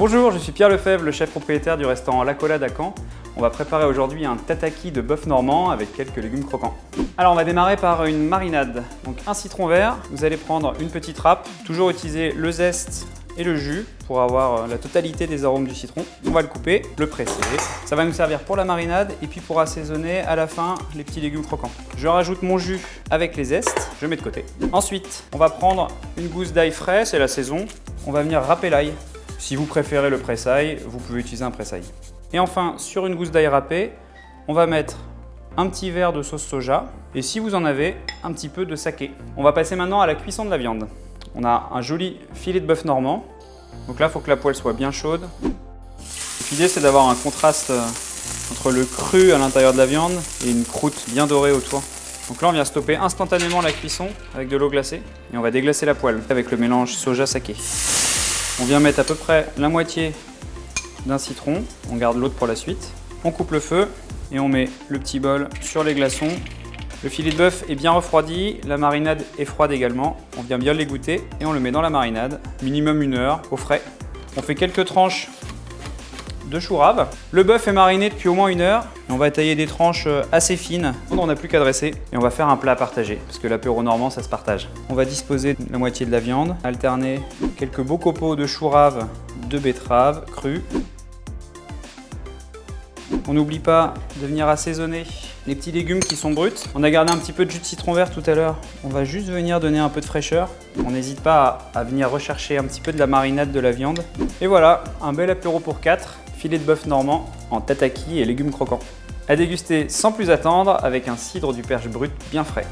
Bonjour, je suis Pierre Lefebvre, le chef propriétaire du restaurant L'Accolade à Caen. On va préparer aujourd'hui un tataki de bœuf normand avec quelques légumes croquants. Alors on va démarrer par une marinade. Donc un citron vert, vous allez prendre une petite râpe, toujours utiliser le zeste et le jus pour avoir la totalité des arômes du citron. On va le couper, le presser. Ça va nous servir pour la marinade et puis pour assaisonner à la fin les petits légumes croquants. Je rajoute mon jus avec les zestes, je mets de côté. Ensuite, on va prendre une gousse d'ail frais, c'est la saison. On va venir râper l'ail. Si vous préférez le pressail, vous pouvez utiliser un pressail. Et enfin, sur une gousse d'ail râpée, on va mettre un petit verre de sauce soja et si vous en avez, un petit peu de saké. On va passer maintenant à la cuisson de la viande. On a un joli filet de bœuf normand. Donc là, il faut que la poêle soit bien chaude. L'idée, c'est d'avoir un contraste entre le cru à l'intérieur de la viande et une croûte bien dorée autour. Donc là, on vient stopper instantanément la cuisson avec de l'eau glacée et on va déglacer la poêle avec le mélange soja-saké. On vient mettre à peu près la moitié d'un citron, on garde l'autre pour la suite. On coupe le feu et on met le petit bol sur les glaçons. Le filet de bœuf est bien refroidi, la marinade est froide également. On vient bien l'égoutter et on le met dans la marinade, minimum 1 heure au frais. On fait quelques tranches de chou rave. Le bœuf est mariné depuis au moins 1 heure. Et on va tailler des tranches assez fines. On n'a plus qu'à dresser et on va faire un plat à partager parce que l'apéro normand ça se partage. On va disposer la moitié de la viande, alterner quelques beaux copeaux de chou rave, de betterave crue. On n'oublie pas de venir assaisonner les petits légumes qui sont bruts. On a gardé un petit peu de jus de citron vert tout à l'heure. On va juste venir donner un peu de fraîcheur. On n'hésite pas à venir rechercher un petit peu de la marinade de la viande. Et voilà, un bel apéro pour 4. Filet de bœuf normand en tataki et légumes croquants. À déguster sans plus attendre avec un cidre du Perche brut bien frais.